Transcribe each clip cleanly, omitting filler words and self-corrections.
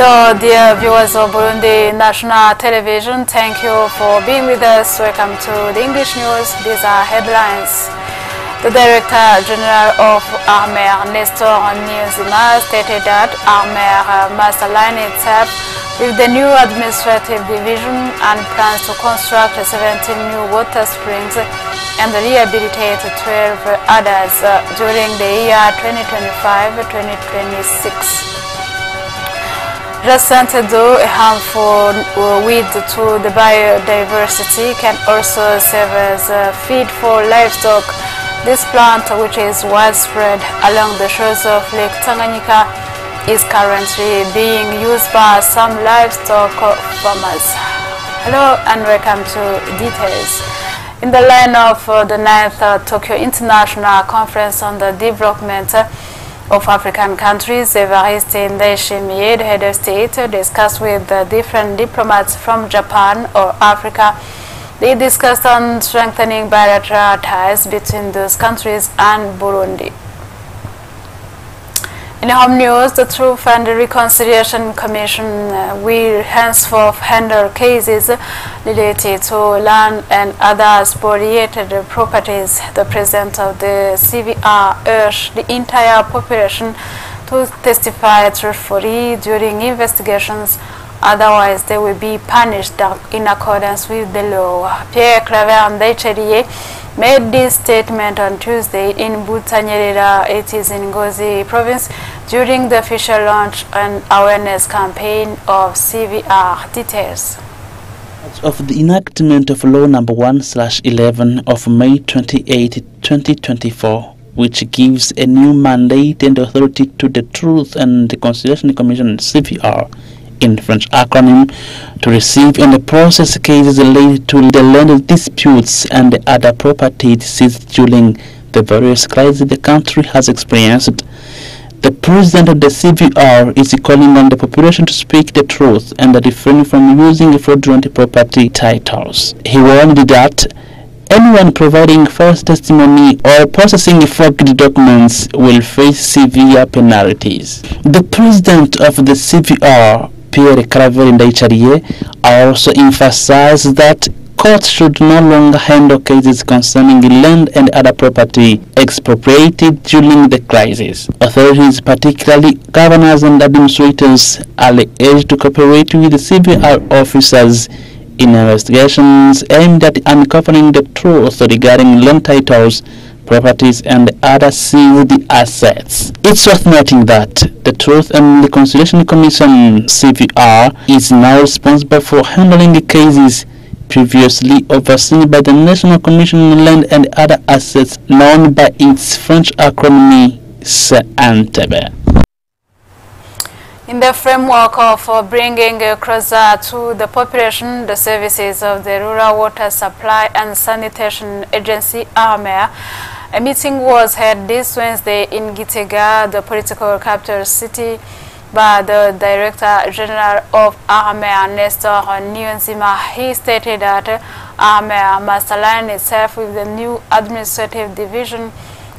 Hello, dear viewers of Burundi National Television. Thank you for being with us. Welcome to the English news. These are headlines. The Director General of ARMER, Nestor Niyonzima, stated that ARMER must align itself with the new administrative division and plans to construct 17 new water springs and rehabilitate 12 others during the year 2025-2026. Recent though a harmful weed to the biodiversity can also serve as a feed for livestock. This plant, which is widespread along the shores of Lake Tanganyika, is currently being used by some livestock farmers. Hello and welcome to details. In the line of the 9th Tokyo International Conference on the Development of African countries, Evariste Ndayishimiye, the head of state, discussed with different diplomats from Japan or Africa. They discussed on strengthening bilateral ties between those countries and Burundi. In home news, the Truth and Reconciliation Commission will henceforth handle cases related to land and other spoliated properties. The president of the CVR urged the entire population to testify truthfully during investigations, otherwise they will be punished in accordance with the law. Pierre Claver Ndayicariye made this statement on Tuesday in Butanyerera, it is in Ngozi province, during the official launch and awareness campaign of CVR. Details. Of the enactment of Law Number 1/11 of May 28, 2024, which gives a new mandate and authority to the Truth and Reconciliation Commission, CVR, in French acronym, to receive and process cases related to the land disputes and other property seized during the various crises the country has experienced. The president of the CVR is calling on the population to speak the truth and refrain from using fraudulent property titles. He warned that anyone providing false testimony or processing forged documents will face severe penalties. The president of the CVR, Pierre Claver Ndayicariye, also emphasized that courts should no longer handle cases concerning land and other property expropriated during the crisis. Authorities, particularly governors and administrators, are urged to cooperate with the CVR officers in investigations aimed at uncovering the truth regarding land titles, properties and other seized assets. It's worth noting that the Truth and Reconciliation Commission, CVR, is now responsible for handling cases previously overseen by the National Commission on Land and Other Assets, known by its French acronym CENTEB. In the framework of bringing closer to the population the services of the Rural Water Supply and Sanitation Agency, ARMER, a meeting was held this Wednesday in Gitega, the political capital city, by the Director General of ARMER, Nestor Niyonzima. He stated that ARMER must align itself with the new administrative division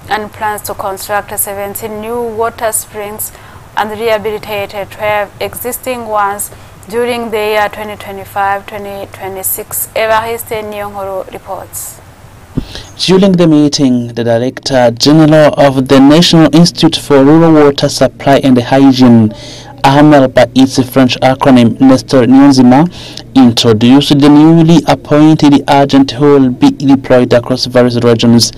and plans to construct 17 new water springs and rehabilitate 12 existing ones during the year 2025-2026. Evariste Niyonhoro reports. During the meeting, the Director General of the National Institute for Rural Water Supply and Hygiene, ARMER by its French acronym, Nestor Niyonzima, introduced the newly appointed agent who will be deployed across various regions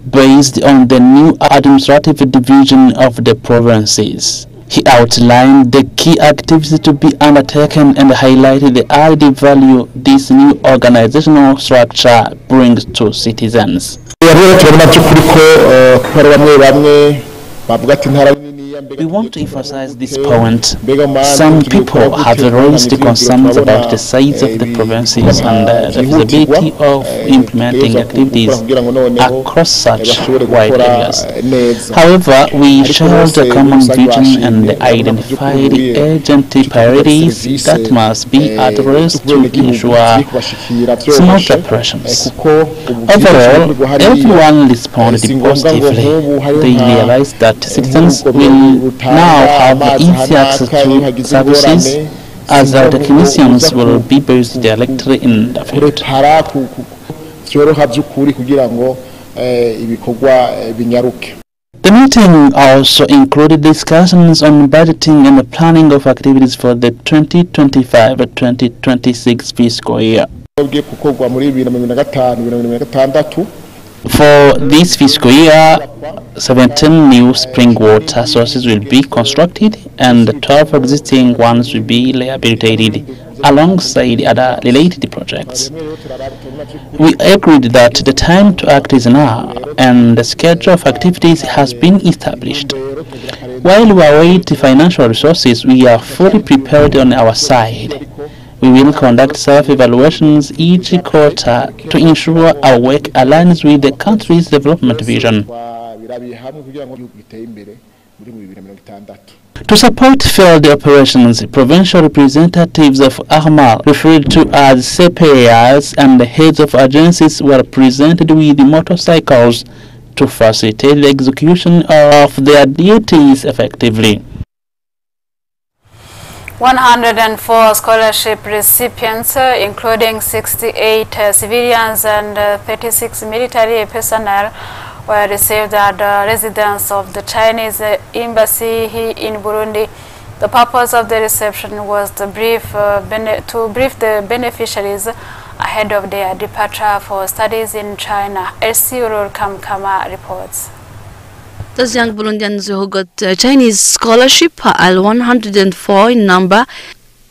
based on the new administrative division of the provinces. He outlined the key activities to be undertaken and highlighted the added value this new organizational structure brings to citizens. We want to emphasize this point. Some people have raised concerns about the size of the provinces and the feasibility of implementing activities across such wide areas. However, we shared a common vision and identified urgent priorities that must be addressed to ensure smooth operations. Overall, everyone responded positively. They realized that citizens will will now have easy access to services, as our technicians will be based directly in the field. The meeting also included discussions on budgeting and the planning of activities for the 2025-2026 fiscal year. For this fiscal year, 17 new spring water sources will be constructed and 12 existing ones will be rehabilitated alongside other related projects. We agreed that the time to act is now and the schedule of activities has been established. While we await financial resources, we are fully prepared on our side. We will conduct self-evaluations each quarter to ensure our work aligns with the country's development vision. To support field operations, provincial representatives of AHMAL, referred to as CPAs, and the heads of agencies were presented with motorcycles to facilitate the execution of their duties effectively. 104 scholarship recipients, including 68 civilians and 36 military personnel, were received at the residence of the Chinese embassy in Burundi. The purpose of the reception was to brief the beneficiaries ahead of their departure for studies in China. Elsie Urur Kamkama reports. Those young Burundians who got Chinese scholarship are 104 in number.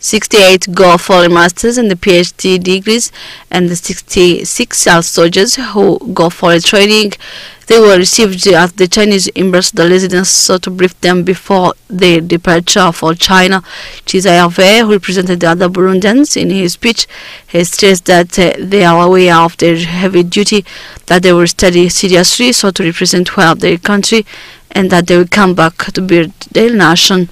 68 go for a master's and the PhD degrees, and the 66 are soldiers who go for a training. They were received at the Chinese embassy, the residence, so to brief them before their departure for China. Chizayave, who represented the other Burundians in his speech, has stressed that they are aware of their heavy duty, that they will study seriously so to represent well their country, and that they will come back to build their nation.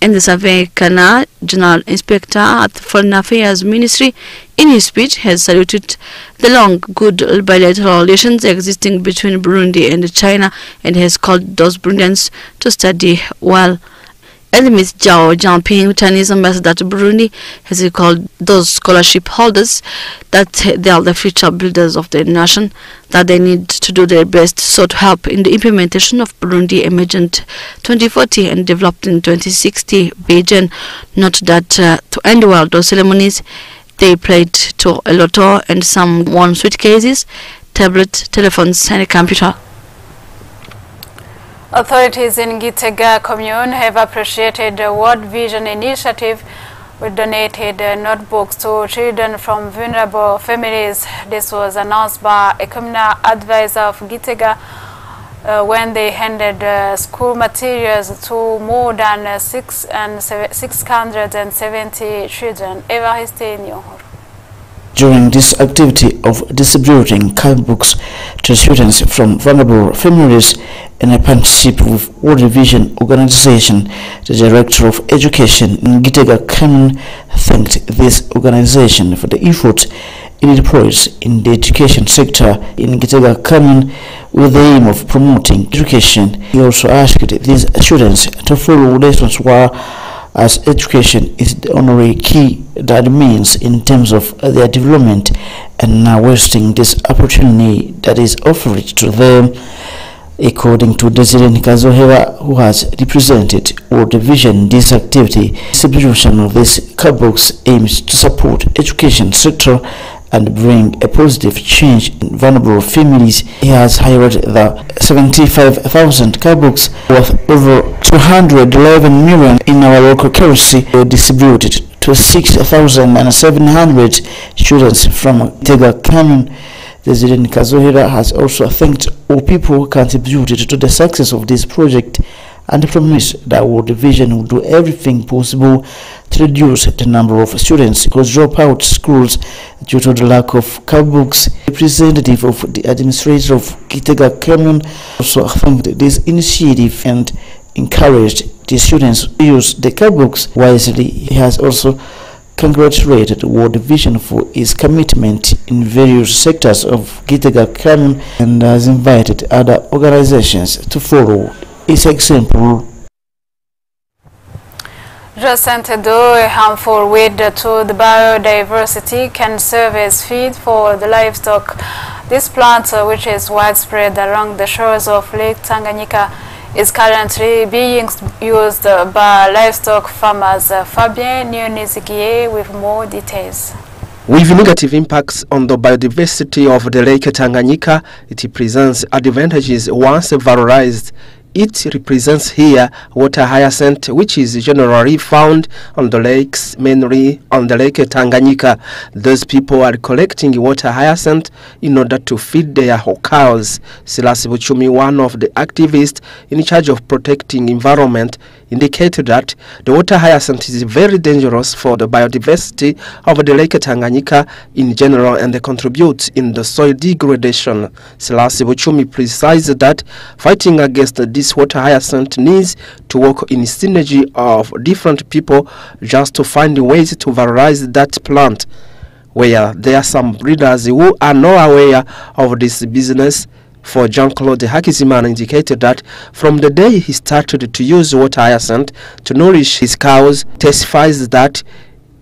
And the Save Kana, General Inspector at the Foreign Affairs Ministry, in his speech has saluted the long, good bilateral relations existing between Burundi and China, and has called those Burundians to study well. And Ms. Zhao Jiangping, Chinese ambassador to Burundi, has called those scholarship holders that they are the future builders of the nation, that they need to do their best so to help in the implementation of Burundi Emergent 2040 and developed in 2060 vision. Note that to end well those ceremonies, they played to a lotto and some won suitcases, tablet, telephones and a computer. Authorities in Gitega commune have appreciated the World Vision initiative, which donated notebooks to children from vulnerable families. This was announced by a communal advisor of Gitega when they handed school materials to more than 670 children. Evariste Nyohuru. During this activity of distributing colored books to students from vulnerable families in a partnership with World Vision organization, the Director of Education in Gitega Commune thanked this organization for the effort it deploys in the education sector in Gitega Commune with the aim of promoting education. He also asked these students to follow lessons well, as education is the only key that means in terms of their development, and now wasting this opportunity that is offered to them. According to Desiree Kazohera, who has represented World Vision, this activity, distribution of these cardbooks aims to support education sector and bring a positive change in vulnerable families. He has highlighted the 75,000 cardbooks worth over 211 million in our local currency were distributed to 6,700 students from Gitega Commune. Desiree Kazohera has also thanked all people who contributed to the success of this project and promised that World Vision will do everything possible to reduce the number of students who drop out schools due to the lack of cardbooks. Representative of the administrator of Gitega Commune also thanked this initiative and encouraged the students to use the cardbooks wisely. He has also congratulated World Vision for its commitment in various sectors of Gitega Commune and has invited other organizations to follow its example. Resistant though a harmful weed to the biodiversity, can serve as feed for the livestock. This plant, which is widespread along the shores of Lake Tanganyika, is currently being used by livestock farmers. Fabien Nionizigie with more details. With negative impacts on the biodiversity of the Lake Tanganyika, it presents advantages once valorized. It represents here water hyacinth, which is generally found on the lakes, mainly on the Lake Tanganyika. Those people are collecting water hyacinth in order to feed their cows. Silas Buchumi, one of the activists in charge of protecting environment, indicated that the water hyacinth is very dangerous for the biodiversity of the Lake Tanganyika in general and contributes in the soil degradation. Silas Buchumi precised that fighting against this water hyacinth needs to work in synergy of different people just to find ways to valorize that plant. Where there are some breeders who are not aware of this business. For Jean-Claude Hakizimana indicated that from the day he started to use water hyacinth to nourish his cows, testifies that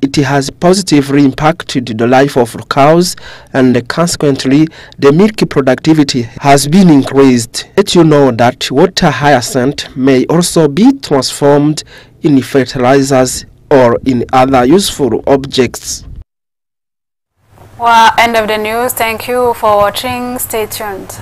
it has positively impacted the life of cows, and consequently the milk productivity has been increased. Let you know that water hyacinth may also be transformed in fertilizers or in other useful objects. Well, end of the news. Thank you for watching. Stay tuned.